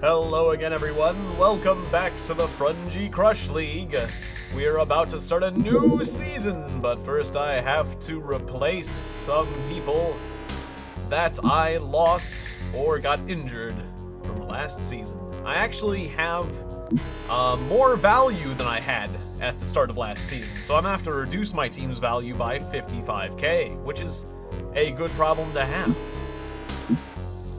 Hello again, everyone. Welcome back to the Frungy Crush League. We're about to start a new season, but first I have to replace some people that I lost or got injured from last season. I actually have more value than I had at the start of last season, so I'm gonna have to reduce my team's value by 55k, which is a good problem to have.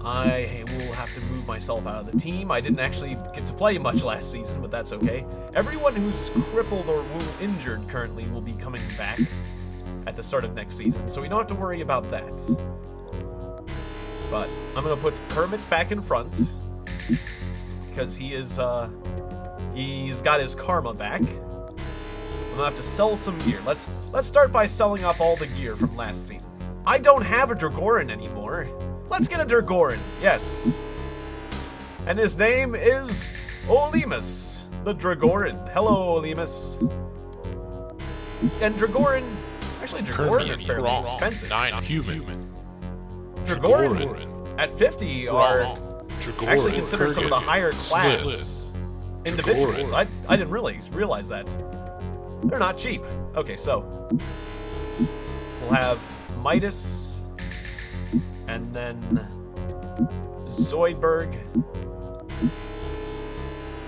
I will have to move myself out of the team. I didn't actually get to play much last season, but that's okay. Everyone who's crippled or injured currently will be coming back at the start of next season, so we don't have to worry about that. But I'm gonna put Kermit's back in front because he's got his karma back. I'm gonna have to sell some gear. Let's start by selling off all the gear from last season. I don't have a Dragoran anymore. Let's get a Dragoran, yes. And his name is Olemus, the Dragoran. Hello, Olemus. And Dragoran, actually Dragoran are fairly expensive. Non-human. Dragoran at 50 are actually considered some of the higher class individuals. I didn't really realize that. They're not cheap. Okay, so we'll have Midas. And then Zoidberg.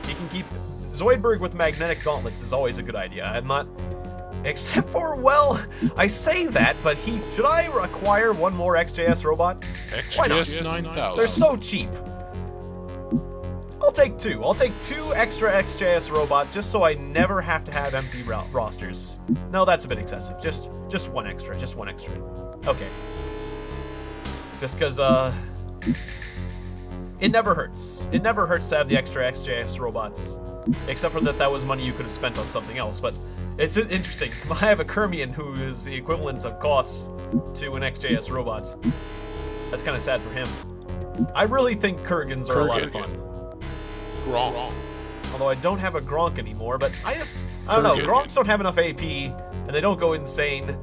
He can keep Zoidberg with magnetic gauntlets is always a good idea. I'm not, except for, well, I say that, but should I acquire one more XJS robot? Why not? XJS 9000. They're so cheap. I'll take two. I'll take 2 extra XJS robots just so I never have to have empty rosters. No, that's a bit excessive. Just one extra. Just one extra. Okay. Just because, it never hurts. It never hurts to have the extra XJS robots. Except for that was money you could have spent on something else, but it's interesting. I have a Kermian who is the equivalent of costs to an XJS robot. That's kind of sad for him. I really think Kurgans are a lot of fun. Gronk. Although I don't have a Gronk anymore, but I don't know, Gronks don't have enough AP, and they don't go insane.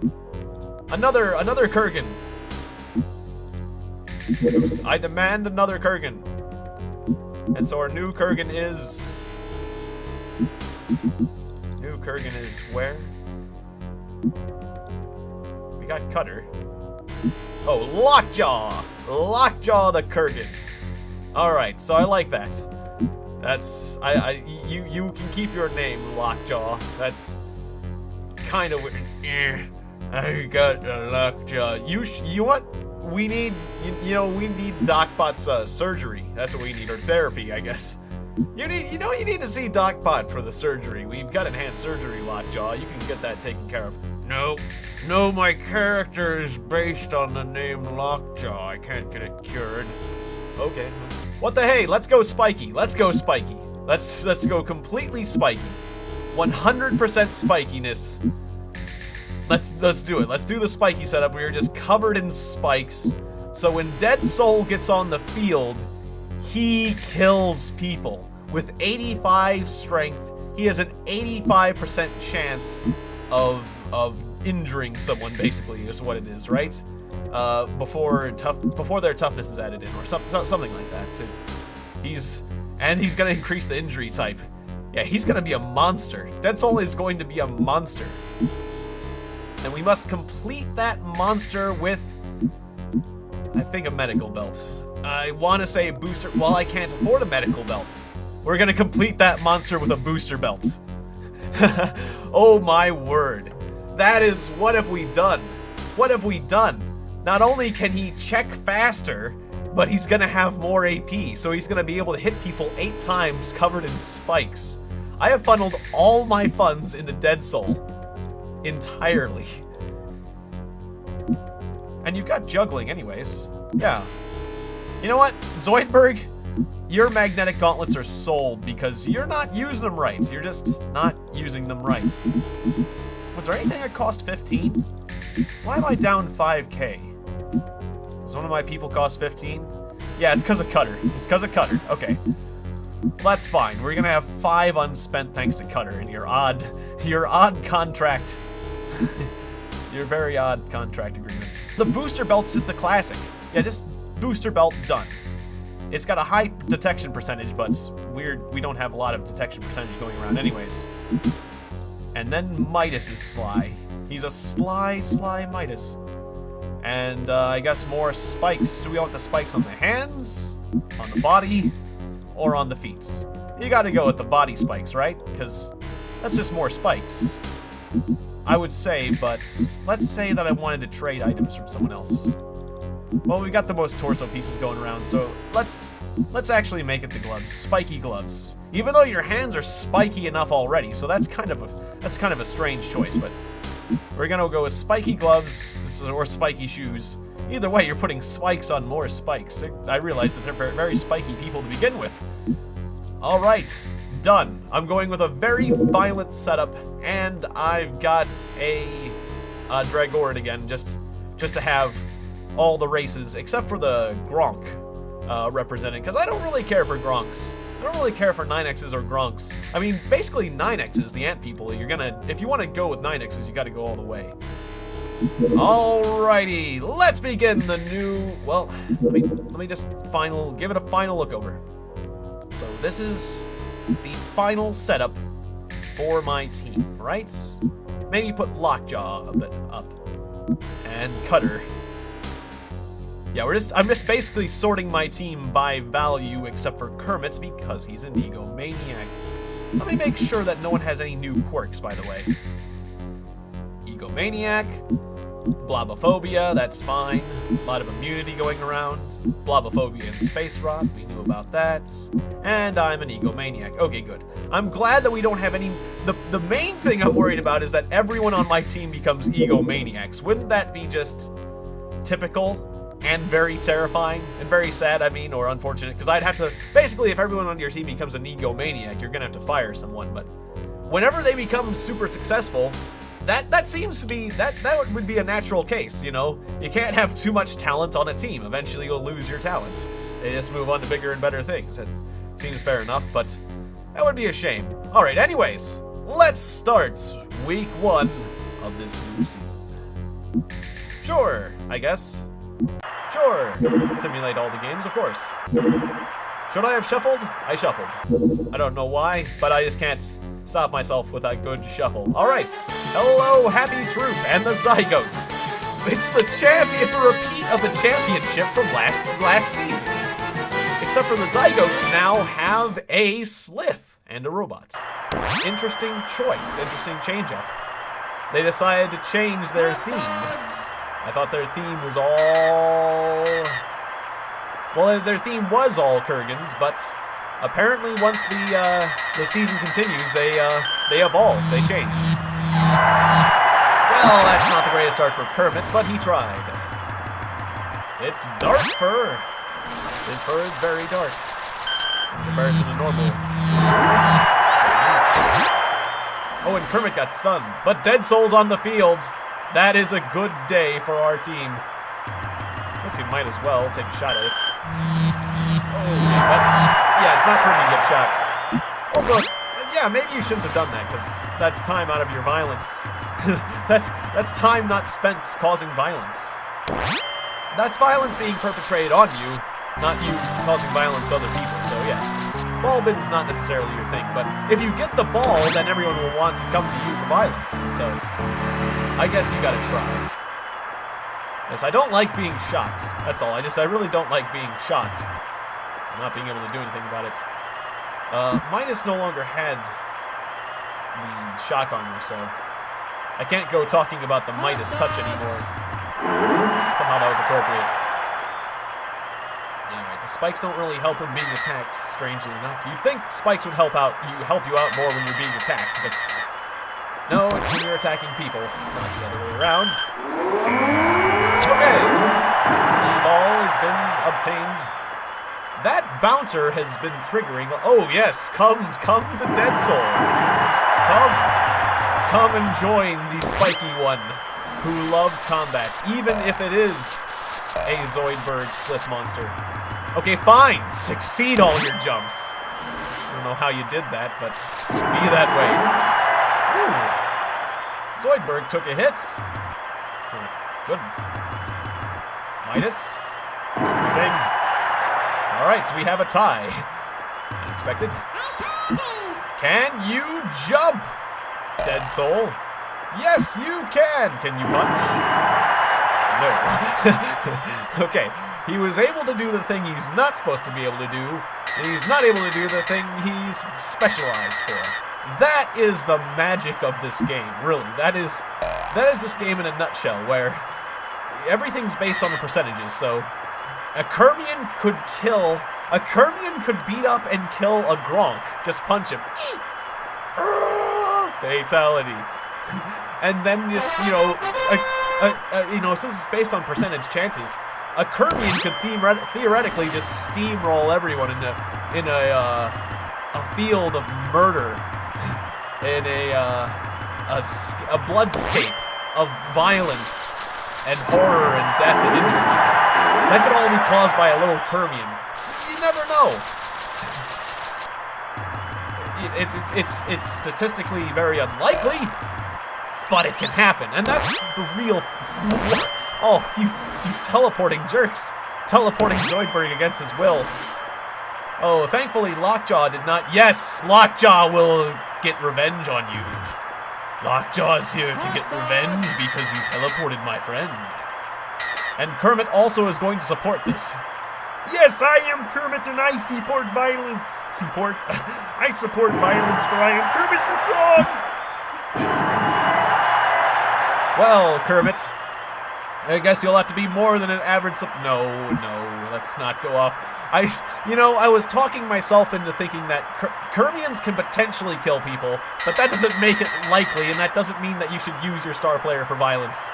Another Kurgan. Oops, I demand another Kurgan. And so our new Kurgan is... New Kurgan is where? We got Cutter. Oh, Lockjaw! Lockjaw the Kurgan. Alright, so I like that. That's... You can keep your name, Lockjaw. That's kind of weird. I got a Lockjaw. You what? We need, we need DocBot's surgery. That's what we need, or therapy, I guess. You need to see DocBot for the surgery. We've got enhanced surgery, Lockjaw. You can get that taken care of. No, my character is based on the name Lockjaw. I can't get it cured. Okay, what the hey? Let's go Spiky. Let's go Spiky. Let's go completely Spiky. 100% spikiness. Let's do it. Let's do the spiky setup. We are just covered in spikes. So when Dead Soul gets on the field, he kills people. With 85 strength, he has an 85% chance of injuring someone, basically, is what it is, right? Before their toughness is added in, or something like that. So he's gonna increase the injury type. Yeah, he's gonna be a monster. Dead Soul is going to be a monster. And we must complete that monster with, I think, a medical belt. I want to say a booster. Well, I can't afford a medical belt. We're going to complete that monster with a booster belt. Oh my word. That is, what have we done? What have we done? Not only can he check faster, but he's going to have more AP. So he's going to be able to hit people 8 times covered in spikes. I have funneled all my funds into Dead Soul. Entirely. And you've got juggling anyways. Yeah. You know what? Zoidberg, your magnetic gauntlets are sold because you're not using them right. You're just not using them right. Was there anything that cost 15? Why am I down 5k? Does one of my people cost 15? Yeah, it's because of Cutter. It's because of Cutter. Okay. Well, that's fine. We're gonna have 5 unspent thanks to Cutter and your odd contract. Your very odd contract agreements. The booster belt's just a classic. Yeah, just booster belt done. It's got a high detection percentage, but we don't have a lot of detection percentage going around anyways. And then Midas is sly. He's a sly Midas. And I guess more spikes. Do we want the spikes on the hands, on the body, or on the feet? You gotta go with the body spikes, right? Because that's just more spikes. I would say, but let's say that I wanted to trade items from someone else. Well, we got the most torso pieces going around, so let's actually make it the gloves. Spiky gloves. Even though your hands are spiky enough already, so that's kind of a strange choice, but we're gonna go with spiky gloves or spiky shoes. Either way, you're putting spikes on more spikes. I realize that they're very spiky people to begin with. All right, done. I'm going with a very violent setup, and I've got a Dragorid again, just to have all the races except for the Gronk represented, because I don't really care for Gronks. I don't really care for 9Xs or Gronks. I mean, basically 9Xs, the ant people, if you want to go with 9Xs, you got to go all the way. Alrighty, let's begin the new, well, let me just give it a final look over. So this is the final setup for my team, right? Maybe put Lockjaw a bit up. And Cutter. Yeah, I'm just basically sorting my team by value except for Kermit because he's an egomaniac. Let me make sure that no one has any new quirks, by the way. Egomaniac, Blobophobia, that's fine. A lot of immunity going around. Blobophobia and Space Rot, we knew about that. And I'm an egomaniac. Okay, good. I'm glad that we don't have any... The main thing I'm worried about is that everyone on my team becomes egomaniacs. Wouldn't that be just typical? And very terrifying, and very sad, I mean, or unfortunate, because I'd have to, basically, if everyone on your team becomes an egomaniac, you're gonna have to fire someone, but whenever they become super successful, that seems to be, that would be a natural case, you know? You can't have too much talent on a team. Eventually you'll lose your talents. They just move on to bigger and better things. That seems fair enough, but that would be a shame. Alright, anyways, let's start week 1 of this new season. Sure, I guess. Sure. Simulate all the games, of course. Should I have shuffled? I shuffled. I don't know why, but I just can't stop myself with a good shuffle. Alright. Hello, Happy Troop and the Zygotes. It's a repeat of the championship from last season. Except for the Zygotes now have a Slith and a robot. Interesting choice, interesting change-up. They decided to change their theme. I thought their theme was all... Well, their theme was all Kurgans, but apparently once the season continues, they evolve, they change. Well, that's not the greatest start for Kermit, but he tried. It's dark fur. His fur is very dark in comparison to normal. Oh, and Kermit got stunned, but Dead Soul's on the field. That is a good day for our team. I guess he might as well take a shot at it. Oh, but yeah, it's not pretty to get shocked. Also, yeah, maybe you shouldn't have done that, because that's time out of your violence. that's time not spent causing violence. That's violence being perpetrated on you, not you causing violence to other people, so yeah. Ball bin's not necessarily your thing, but if you get the ball, then everyone will want to come to you for violence, and so... I guess you gotta try. Yes, I don't like being shot. That's all. I really don't like being shot. Not being able to do anything about it. Midas no longer had the shock armor, so I can't go talking about the Midas touch anymore. Somehow that was appropriate. Alright, the spikes don't really help when being attacked, strangely enough. You'd think spikes would help you out more when you're being attacked, but no, it's when you're attacking people, not the other way around. Okay, the ball has been obtained. That bouncer has been triggering. Oh yes, come to Dead Soul. Come and join the spiky one who loves combat, even if it is a Zoidberg Slith monster. Okay, fine, succeed all your jumps. I don't know how you did that, but be that way. Ooh. Zoidberg took a hit. It's not good. Midas. Everything. Alright, so we have a tie. Unexpected. Can you jump? Dead Soul. Yes, you can. Can you punch? No. Okay, he was able to do the thing he's not supposed to be able to do, and he's not able to do the thing he's specialized for. That is the magic of this game, really. That is this game in a nutshell, where everything's based on the percentages. So a Kermian could beat up and kill a Gronk. Just punch him. Fatality. And then just, since it's based on percentage chances, a Kermian could theoretically just steamroll everyone in a field of murder, in a bloodscape of violence and horror and death and injury. That could all be caused by a little Kermian. You never know. It's statistically very unlikely, but it can happen, and that's the real. Oh, you teleporting jerks, teleporting Zoidberg against his will. Oh, thankfully Lockjaw did not. Yes, Lockjaw will get revenge on you. Lockjaw's here to get revenge because you teleported my friend. And Kermit also is going to support this. Yes, I am Kermit and I support violence. I support violence, for I am Kermit the Frog. Well, Kermit, I guess you'll have to be more than an average. No, let's not go off. I was talking myself into thinking that Kermians can potentially kill people, but that doesn't make it likely, and that doesn't mean that you should use your star player for violence.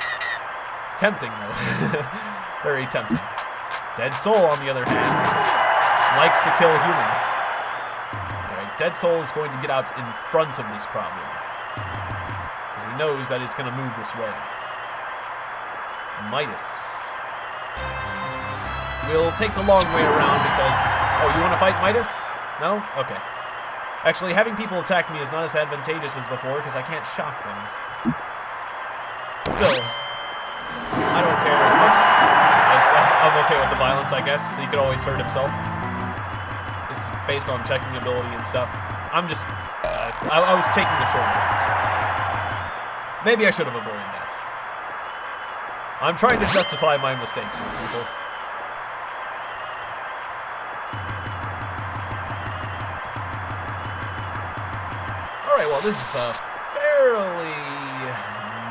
Tempting, though. Very tempting. Dead Soul, on the other hand, likes to kill humans. Alright, Dead Soul is going to get out in front of this problem, because he knows that it's going to move this way. Midas will take the long way around because... Oh, you want to fight Midas? No? Okay. Actually, having people attack me is not as advantageous as before because I can't shock them. Still, I don't care as much. I'm okay with the violence, I guess, so he could always hurt himself. This is based on checking ability and stuff. I'm just... I was taking the short route. Maybe I should have avoided that. I'm trying to justify my mistakes here, people. Alright, well, this is a fairly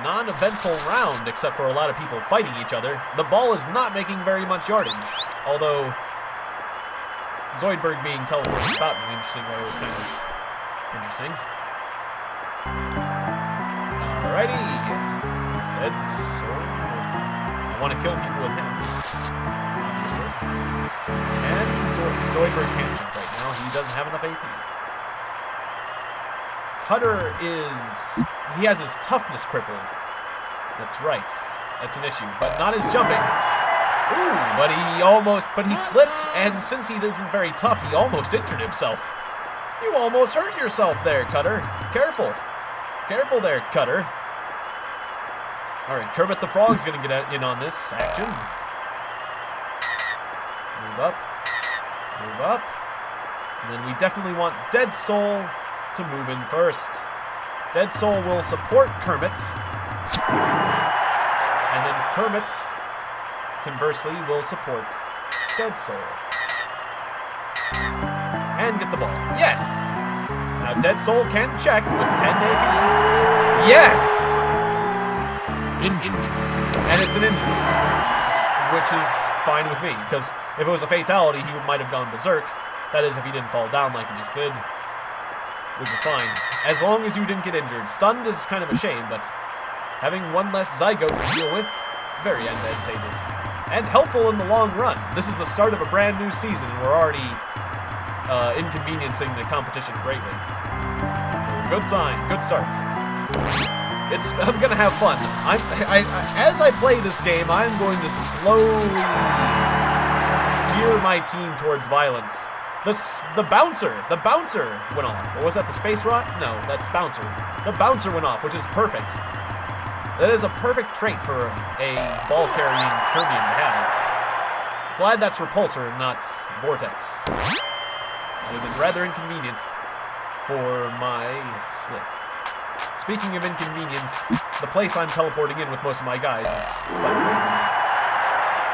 non-eventful round, except for a lot of people fighting each other. The ball is not making very much yardage, although Zoidberg being teleported about in an interesting way was kind of interesting. Alrighty. Dead Soul. I want to kill people with him, obviously. And Zoidberg can't jump right now. He doesn't have enough AP. Cutter is... He has his toughness crippled. That's right. That's an issue. But not his jumping. Ooh, but he slipped, and since he isn't very tough, he almost injured himself. You almost hurt yourself there, Cutter. Careful. Careful there, Cutter. Alright, Kermit the Frog's gonna get in on this action. Move up. Move up. And then we definitely want Dead Soul to move in first. Dead Soul will support Kermit. And then Kermit, conversely, will support Dead Soul. And get the ball. Yes! Now Dead Soul can check with 10 AP. Yes! Injury. And it's an injury, which is fine with me, because if it was a fatality, he might have gone berserk. That is, if he didn't fall down like he just did, which is fine, as long as you didn't get injured. Stunned is kind of a shame, but having one less zygote to deal with, very advantageous. And helpful in the long run. This is the start of a brand new season, and we're already inconveniencing the competition greatly. So, good sign, good start. I'm gonna have fun. As I play this game, I'm going to slowly gear my team towards violence. The bouncer went off. Or was that the space rot? No, that's bouncer. The bouncer went off, which is perfect. That is a perfect trait for a ball-carrying Kermian to have. Glad that's repulsor and not vortex. That would have been rather inconvenient for my slith. Speaking of inconvenience, the place I'm teleporting in with most of my guys is slightly inconvenient.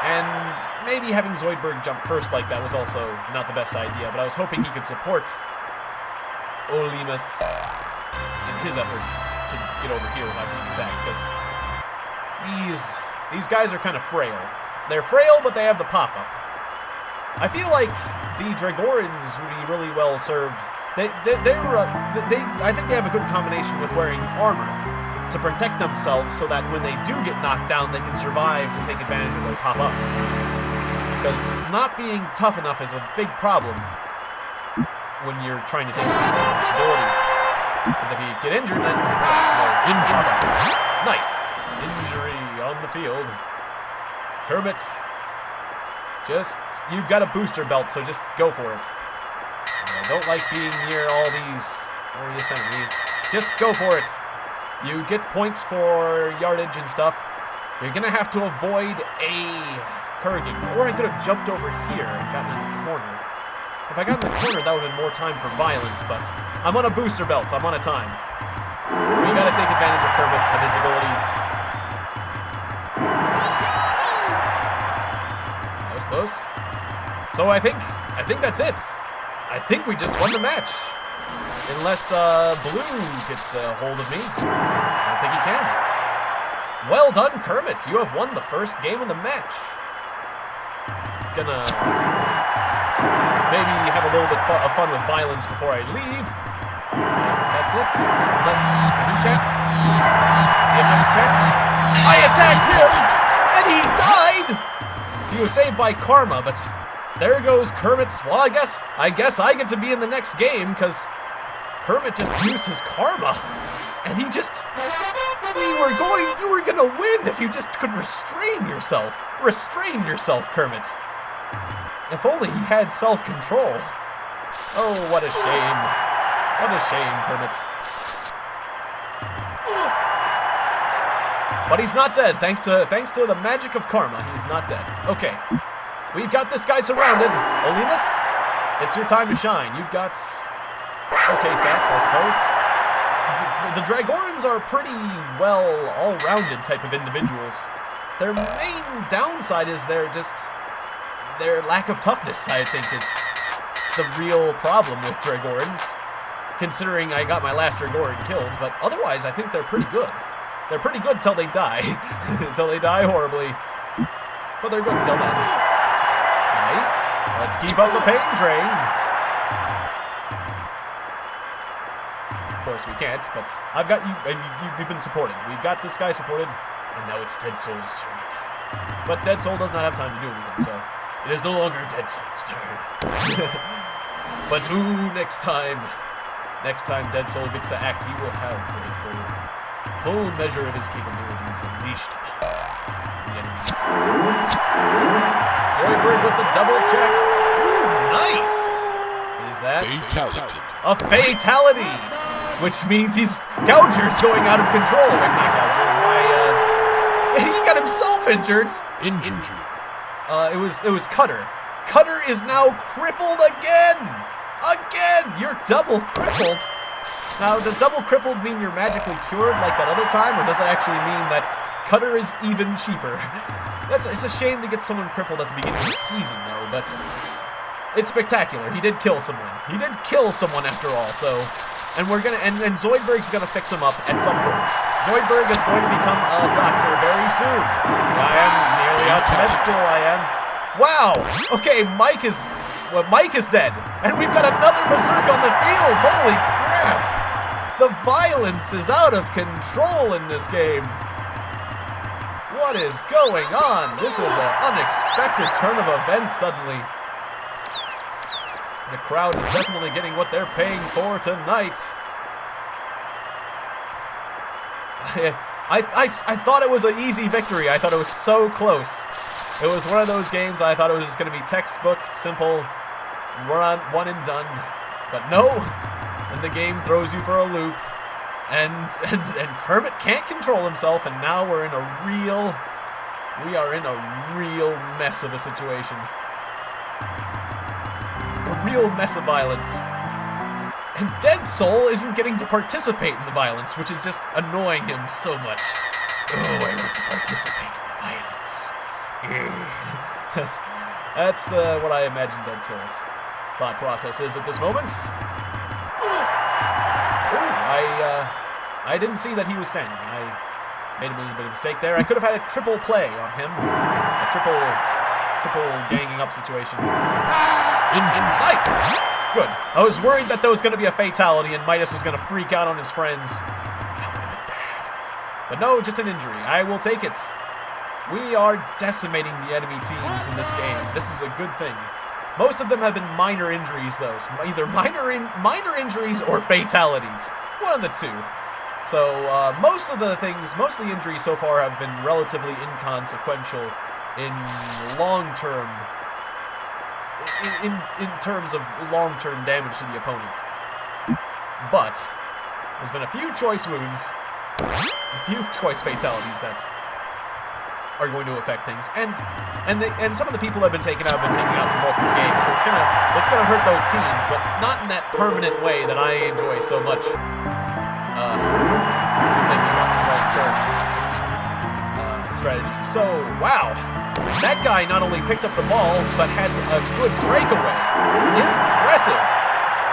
And maybe having Zoidberg jump first like that was also not the best idea, but I was hoping he could support Olimus in his efforts to get over here without getting attacked, because these guys are kind of frail. They're frail, but they have the pop-up. I feel like the Dragorans would be really well served. I think they have a good combination with wearing armor to protect themselves so that when they do get knocked down, they can survive to take advantage of their pop-up. Because not being tough enough is a big problem when you're trying to take advantage of this ability. Because if you get injured, then Injured. Nice injury on the field. Kermit, you've got a booster belt, so just go for it. I don't like being near all these glorious enemies. Just go for it. You get points for yardage and stuff. You're gonna have to avoid a Kurgan, or I could have jumped over here and gotten in the corner. If I got in the corner, that would have been more time for violence, but I'm on a booster belt. I'm on a time. We gotta take advantage of Kermit's and his abilities. That was close. So I think that's it. I think we just won the match. Unless Blue gets a hold of me. I don't think he can. Well done, Kermit. You have won the first game of the match. Gonna maybe have a little bit of fun with violence before I leave. That's it. Unless, can you check? Does he have to check? I attacked him! And he died! He was saved by karma, but there goes Kermit's. Well, I guess I get to be in the next game, because Kermit just used his karma. And he just... You were gonna win if you just could restrain yourself. Restrain yourself, Kermit. If only he had self-control. Oh, what a shame. What a shame, Kermit. But he's not dead, thanks to the magic of karma. He's not dead. Okay. We've got this guy surrounded. Olimus, it's your time to shine. You've got okay stats, I suppose. The Dragorans are pretty well all-rounded type of individuals. Their main downside is their lack of toughness, I think, is the real problem with Dragorans. Considering I got my last Dragoran killed, but otherwise I think they're pretty good. They're pretty good until they die. Until they die horribly. But they're good until then. Nice. Let's keep up the pain train. Of course we can't, but I've got you. You've been supported. We've got this guy supported, and now it's Dead Soul's turn. But Dead Soul does not have time to do anything, so it is no longer Dead Soul's turn. But next time Dead Soul gets to act, he will have the full measure of his capabilities unleashed upon the enemies. Zoidberg with the double check. Ooh, nice! Is that Fatality. a fatality? Which means Gouger's going out of control. Wait, not Gouger. He got himself injured. Injured. It was Cutter. Cutter is now crippled again. Again, you're double crippled. Now, does double crippled mean you're magically cured like that other time, or does it actually mean that Cutter is even cheaper? It's a shame to get someone crippled at the beginning of the season, though, but it's spectacular. He did kill someone. He did kill someone after all, so... And and Zoidberg's gonna fix him up at some point. Zoidberg is going to become a doctor very soon. I am nearly out to med school, I am. Wow! Okay, Mike is dead. And we've got another Berserk on the field! Holy crap! The violence is out of control in this game. What is going on? This is an unexpected turn of events suddenly. The crowd is definitely getting what they're paying for tonight. I thought it was an easy victory. I thought it was so close. It was one of those games I thought it was just going to be textbook, simple, one and done. But no, and the game throws you for a loop. And Kermit can't control himself, and now we're in a We are in a real mess of a situation. A real mess of violence. And Dead Soul isn't getting to participate in the violence, which is just annoying him so much. Oh, I want to participate in the violence. That's what I imagine Dead Soul's thought process is at this moment. Ooh, I didn't see that he was standing. I made a bit of a mistake there. I could have had a triple play on him. A triple ganging up situation. Nice! Good. I was worried that there was going to be a fatality and Midas was going to freak out on his friends. That would have been bad. But no, just an injury. I will take it. We are decimating the enemy teams in this game. This is a good thing. Most of them have been minor injuries, though. So either minor injuries or fatalities. One of the two. So most of the injuries so far have been relatively inconsequential in long-term. In terms of long-term damage to the opponent. But there's been a few choice wounds, a few choice fatalities that are going to affect things, and some of the people that have been taken out for multiple games. So it's gonna hurt those teams, but not in that permanent way that I enjoy so much. Thinking about the long-term strategy. So wow. That guy not only picked up the ball, but had a good breakaway. Impressive,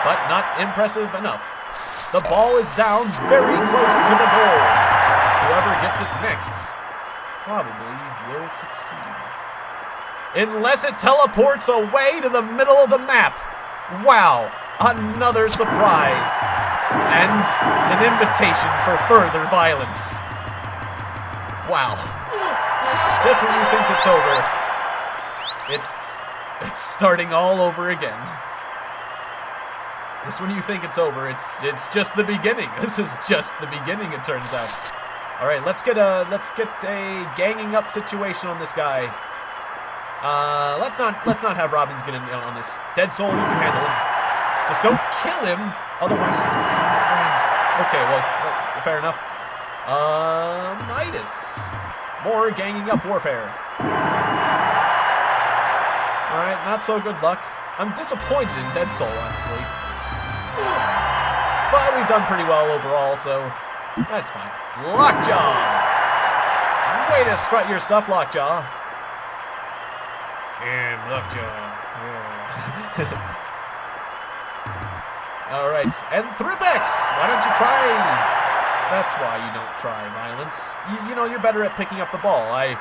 but not impressive enough. The ball is down very close to the goal. Whoever gets it next probably will succeed. Unless it teleports away to the middle of the map. Wow, another surprise. And an invitation for further violence. Wow. Just when you think it's over, it's starting all over again. Just when you think it's over, it's just the beginning. This is just the beginning, it turns out. All right, let's get a ganging up situation on this guy. Let's not have Robbins get in on this. Dead Soul, you can handle him. Just don't kill him, otherwise you'll freak out on your friends. Okay, well, fair enough. Midas. More ganging up warfare. Alright, not so good luck. I'm disappointed in Dead Soul, honestly. But we've done pretty well overall, so that's fine. Lockjaw! Way to strut your stuff, Lockjaw. Yeah, Lockjaw. Yeah. Alright, and Thripex! Why don't you try... That's why you don't try violence. You know, you're better at picking up the ball. I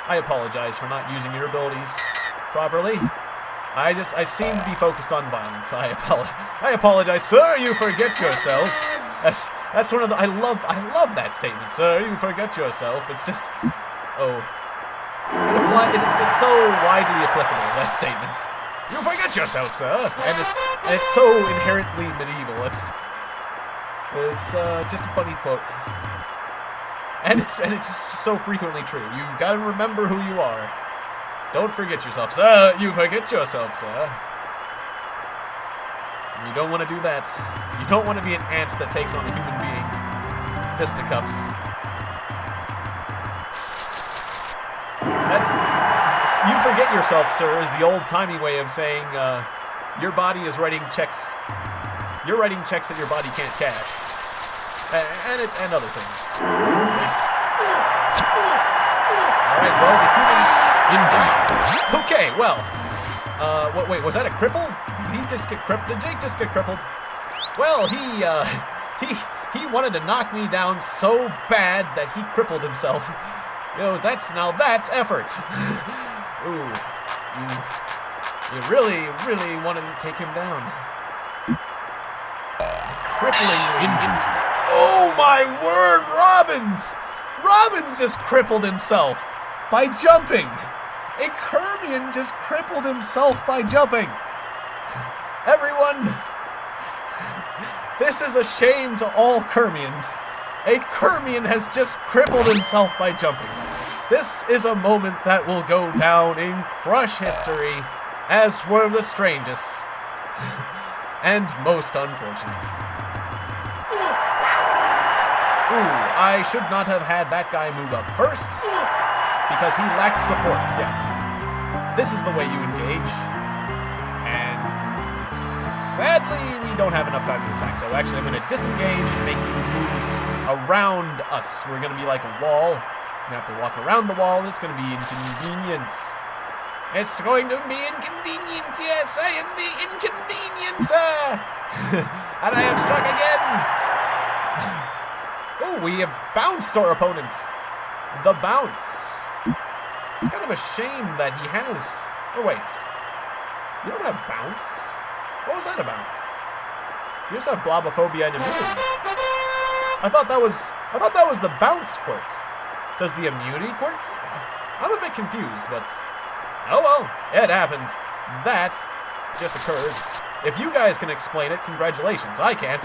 apologize for not using your abilities properly. I seem to be focused on violence. I apologize. Sir, you forget yourself. That's one of the I love that statement. Sir, you forget yourself. It's just it's so widely applicable, that statement. You forget yourself, sir. And it's so inherently medieval. It's just a funny quote, and it's just so frequently true. You gotta remember who you are. Don't forget yourself, sir. You forget yourself, sir. You don't want to do that. You don't want to be an ant that takes on a human being. Fisticuffs. That's you forget yourself, sir. Is the old-timey way of saying your body is writing checks. You're writing checks that your body can't cash. And other things. Alright, well, the humans... Okay, well... wait, was that a cripple? Did he just get crippled? Did Jake just get crippled? Well, he wanted to knock me down so bad that he crippled himself. That's effort. Ooh, you really, really wanted to take him down. Cripplingly. Oh my word, Robbins! Robbins just crippled himself by jumping. A Kermian just crippled himself by jumping. Everyone, this is a shame to all Kermians. A Kermian has just crippled himself by jumping. This is a moment that will go down in Crush history as one of the strangest and most unfortunate. Ooh, I should not have had that guy move up first. because he lacked supports, yes. This is the way you engage. And sadly, we don't have enough time to attack. So actually, I'm going to disengage and make you move around us. We're going to be like a wall. We're going to have to walk around the wall, and it's going to be inconvenient. It's going to be inconvenient, yes, I am the inconvenience. And I have struck again. Oh, we have bounced our opponent. The bounce. It's kind of a shame that he has... Oh, wait. You don't have bounce? What was that about? You just have blobophobia and immunity. I thought that was the bounce quirk. Does the immunity quirk? I'm a bit confused, but... Oh well, it happened. That just occurred. If you guys can explain it, congratulations. I can't.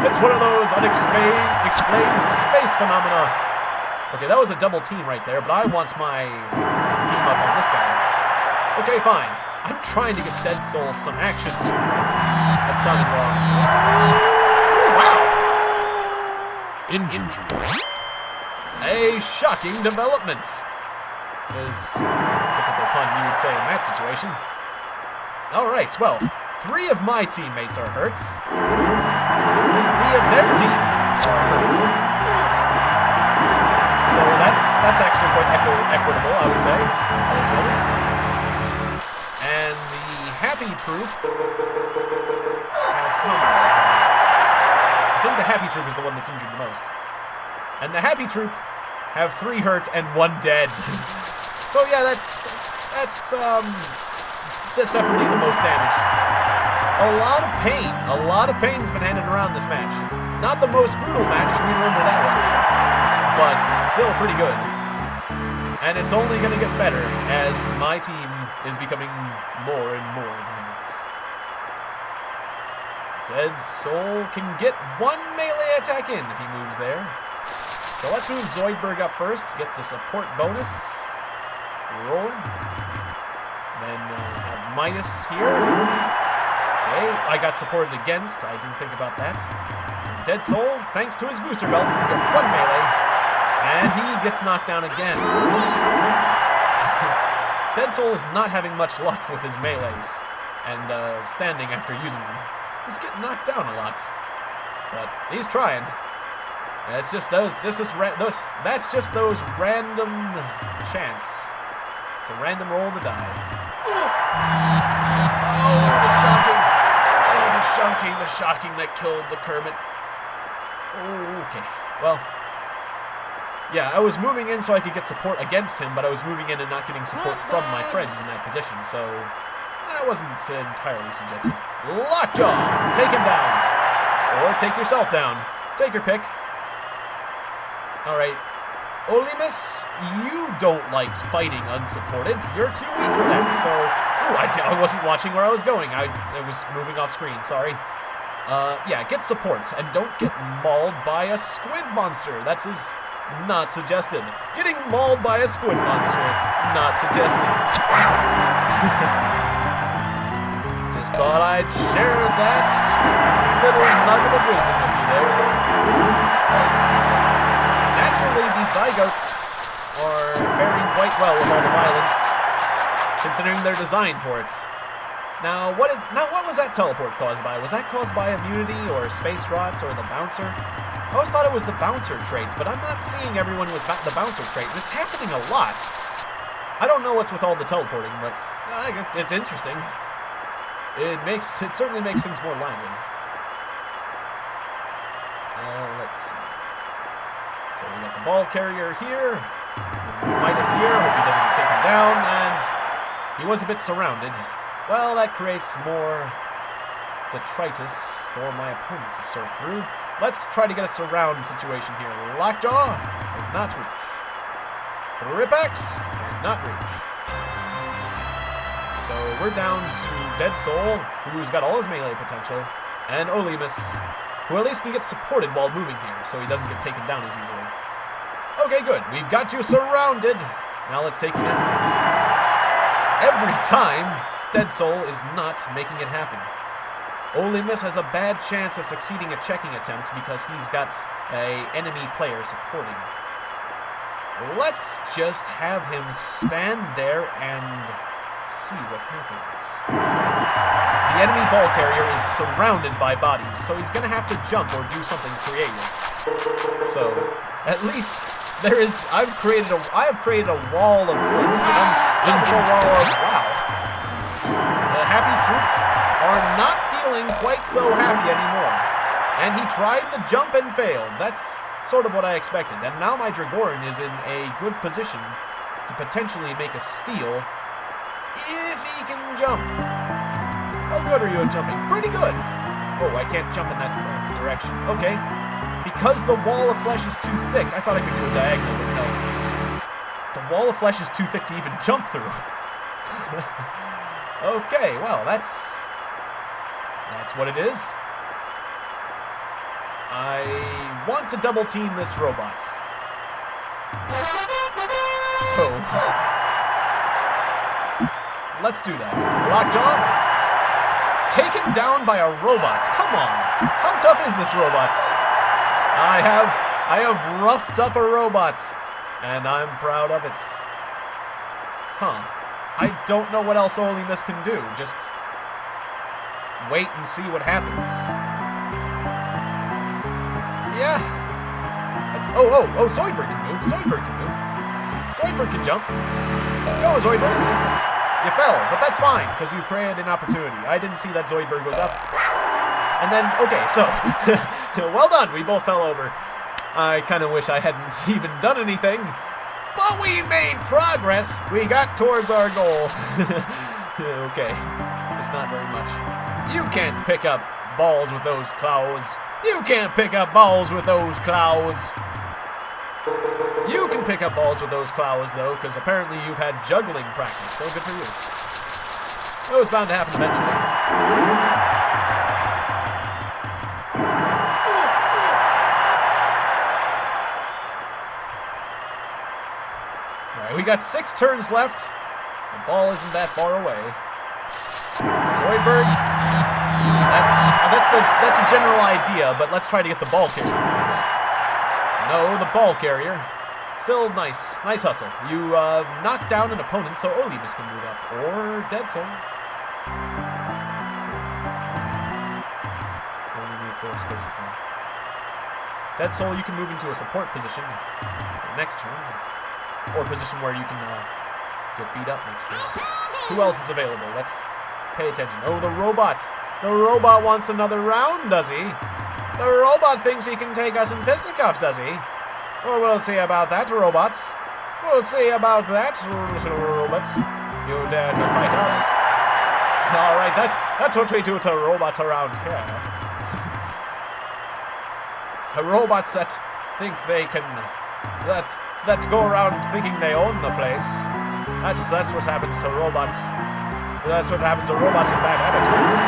It's one of those unexplained space phenomena. Okay, that was a double team right there, but I want my team up on this guy. Okay, fine. I'm trying to give Dead Soul some action. That sounded wrong. Oh, wow. Injury. A shocking development. Is a typical pun you would say in that situation. Alright, well, 3 of my teammates are hurt. 3 of their team are hurt. So that's actually quite equitable, I would say, at this moment. And the Happy Troop has I think the Happy Troop is the one that's injured the most. And the Happy Troop have 3 hurt and 1 dead. So yeah, that's definitely the most damage. A lot of pain. A lot of pain's been handed around this match. Not the most brutal match, we remember that one. But still pretty good. And it's only gonna get better as my team is becoming more and more violent. Dead Soul can get 1 melee attack in if he moves there. So let's move Zoidberg up first, get the support bonus rolling. Then have Midas here. Okay, I got supported against. I didn't think about that. And Dead Soul, thanks to his booster belt, can get 1 melee. And he gets knocked down again. Dead Soul is not having much luck with his melees and standing after using them. He's getting knocked down a lot. But he's trying. That's just those random chance. It's a random roll of the die. Oh, the shocking that killed the Kermit. Oh, okay. Well, yeah, I was moving in so I could get support against him, but I was moving in and not getting support from my friends in that position, so that wasn't entirely suggested. Lockjaw! Take him down. Or take yourself down. Take your pick. Alright. Olimus, you don't like fighting unsupported. You're too weak for that, so... Ooh, I wasn't watching where I was going. I was moving off screen, sorry. Yeah, get support, and don't get mauled by a squid monster. That is not suggested. Getting mauled by a squid monster, not suggested. Just thought I'd share that little nugget of wisdom with you there. Naturally, these Zygotes are faring quite well with all the violence, considering they're designed for it. Now, what was that teleport caused by? Was that caused by immunity, or space rots, or the bouncer? I always thought it was the bouncer traits, but I'm not seeing everyone with the bouncer trait, and it's happening a lot. I don't know what's with all the teleporting, but it's interesting. It certainly makes things more lively. Let's see. So we got the ball carrier here, Midas here, hope he doesn't get taken down, and he was a bit surrounded. Well, that creates more detritus for my opponents to sort through. Let's try to get a surround situation here. Lockjaw, cannot reach. Thripax, cannot reach. So we're down to Dead Soul, who's got all his melee potential, and Olimus, who at least can get supported while moving here, so he doesn't get taken down as easily. Okay, good. We've got you surrounded. Now let's take you down. Every time, Dead Soul is not making it happen. Olimus has a bad chance of succeeding a checking attempt because he's got an enemy player supporting. let's just have him stand there and see what happens. The enemy ball carrier is surrounded by bodies, so he's going to have to jump or do something creative. So, at least there is, I have created a wall of flesh, an unstoppable wall of, wow. The happy troop are not feeling quite so happy anymore. And he tried the jump and failed. That's sort of what I expected. And now my Dragoran is in a good position to potentially make a steal if he can jump. How good are you at jumping? Pretty good. Oh, I can't jump in that direction. Okay. Because the wall of flesh is too thick, I thought I could do a diagonal, but no. The wall of flesh is too thick to even jump through. Okay, well, that's what it is. I want to double team this robot. So, let's do that. Lockjaw, taken down by a robot. Come on, how tough is this robot? I have roughed up a robot, and I'm proud of it. Huh. I don't know what else Holy Miss can do. Just wait and see what happens. Yeah. That's, oh, Zoidberg can move. Zoidberg can move. Zoidberg can jump. Go, Zoidberg. You fell, but that's fine, because you created an opportunity. I didn't see that Zoidberg was up. And then, okay, so, well done, we both fell over. I kind of wish I hadn't even done anything, but we made progress. We got towards our goal. Okay, it's not very much. You can't pick up balls with those claws. You can't pick up balls with those claws. You can pick up balls with those claws, though, because apparently you've had juggling practice, so good for you. It was bound to happen eventually. Alright, we got 6 turns left. The ball isn't that far away. Zoidberg. That's a general idea, but let's try to get the ball carrier. No, the ball carrier. Still nice hustle. You knock down an opponent, so Olimus can move up, or Dead Soul. Only move 4 spaces now. Dead Soul, you can move into a support position next turn, or a position where you can get beat up next turn. Who else is available? Let's pay attention. Oh, the robot. The robot wants another round, does he? The robot thinks he can take us in fisticuffs, does he? Well, we'll see about that, robot. We'll see about that, robot. You dare to fight us? All right, that's what we do to robots around here. The robots that think they can, that go around thinking they own the place. That's what happens to robots. That's what happens to robots with bad attitudes.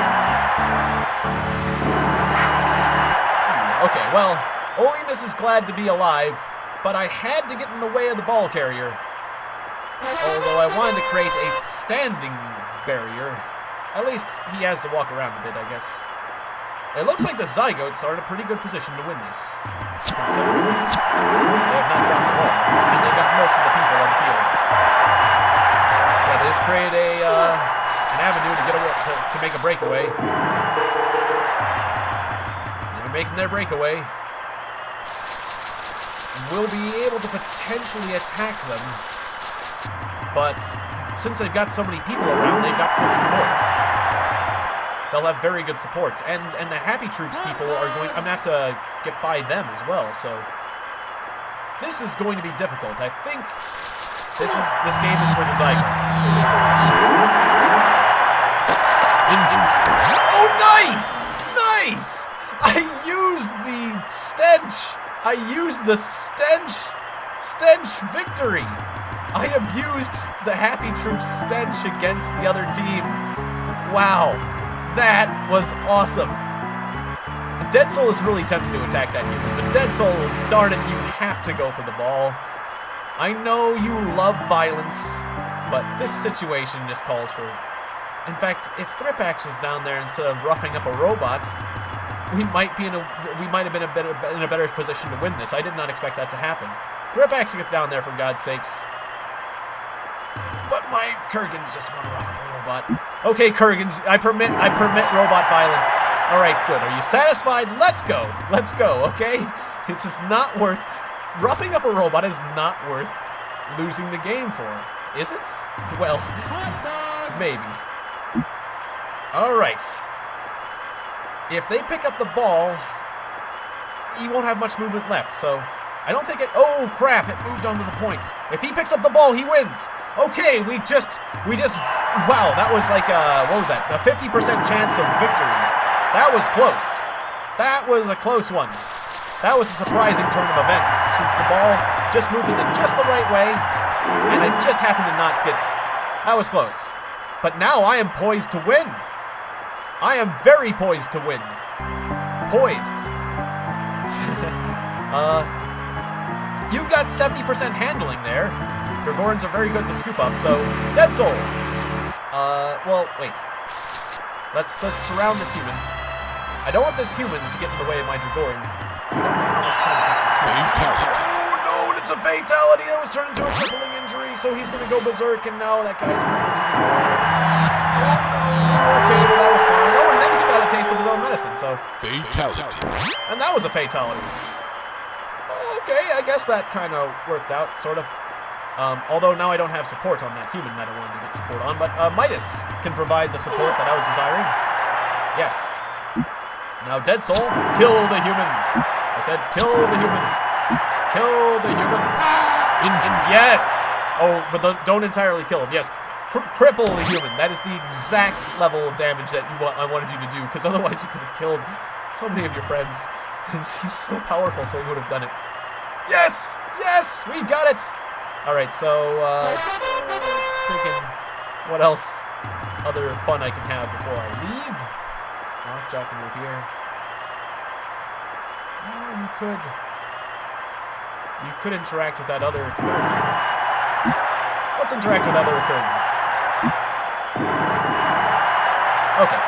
Okay, well, Olimus is glad to be alive, but I had to get in the way of the ball carrier. Although I wanted to create a standing barrier. At least he has to walk around a bit, I guess. It looks like the Zygotes are in a pretty good position to win this, considering they have not dropped the ball, and they've got most of the people on the field. Yeah, they just created an avenue to get away, to make a breakaway. They're making their breakaway. We'll be able to potentially attack them, but since they've got so many people around, they've got good supports. They'll have very good supports, and the Happy Troops people are going. I'm gonna have to get by them as well. So this is going to be difficult. I think this game is for the Zygotes. Oh, nice, nice! I used the stench. I used the stench victory. I abused the Happy Troops stench against the other team. Wow. That was awesome. Dead Soul is really tempted to attack that human, but Dead Soul, darn it, you have to go for the ball. I know you love violence, but this situation just calls for... In fact, if Thripax was down there instead of roughing up a robot, we might have been in a better position to win this. I did not expect that to happen. Threatbacks get down there, for God's sakes. But my Kurgans just want to rough up a robot. Okay, Kurgans, I permit robot violence. All right, good. Are you satisfied? Let's go. Let's go, okay? This is not worth... Roughing up a robot is not worth losing the game for. Is it? Well, maybe. All right. If they pick up the ball, he won't have much movement left, so I don't think it... Oh, crap, it moved onto the point. If he picks up the ball, he wins. Okay, we just... Wow, that was like, what was that? A 50% chance of victory. That was close. That was a close one. That was a surprising turn of events, since the ball just moved in just the right way, and I just happened to not get... That was close. But now I am poised to win. I am very poised to win. Poised. You've got 70% handling there. Dragorans are very good at the scoop up, so Dead Soul. Well, wait. Let's surround this human. I don't want this human to get in the way of my Dragoran. So I don't know how much time it takes to scoop. Oh no, it's a fatality. That was turned into a crippling injury, so he's gonna go berserk, and now that guy's crippled even more. Okay, well that was fine. Oh, and then he got a taste of his own medicine, so. Fatality. And that was a fatality. Okay, I guess that kind of worked out, sort of. Although now I don't have support on that human that I wanted to get support on, but Midas can provide the support that I was desiring. Yes. Now Dead Soul, kill the human. I said kill the human. Kill the human. Injured. Yes. Oh, but don't entirely kill him. Yes. Cripple the human. That is the exact level of damage that I wanted you to do, because otherwise you could have killed so many of your friends. And he's so powerful, so he would have done it. Yes! Yes! We've got it! Alright, so, just thinking what else other fun I can have before I leave. Lockjaw can move here. Oh, you could interact with that other Kurgan. Let's interact with that other Kurgan. Okay.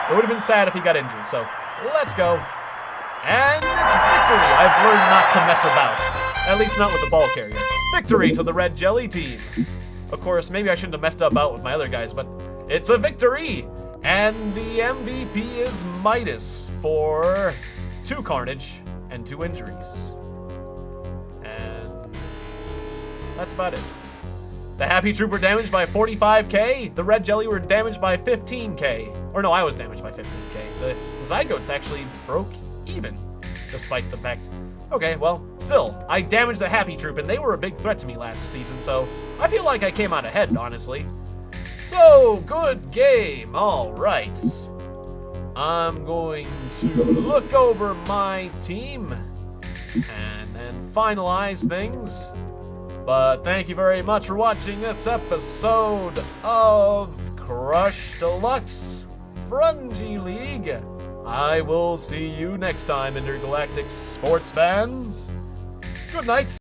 It would have been sad if he got injured, so let's go. And it's victory! I've learned not to mess about. At least not with the ball carrier. Victory to the Red Jelly team. Of course, maybe I shouldn't have messed about with my other guys, but it's a victory! And the MVP is Midas for 2 carnage and 2 injuries. And that's about it. The Happy Troop were damaged by 45k. The Red Jelly were damaged by 15k. Or no, I was damaged by 15k. The Zygotes actually broke even, despite the fact. Okay, well, still, I damaged the Happy Troop, and they were a big threat to me last season, so I feel like I came out ahead, honestly. So, good game, all right. I'm going to look over my team and then finalize things. But thank you very much for watching this episode of Crush Deluxe Frungy League. I will see you next time, intergalactic sports fans. Good night.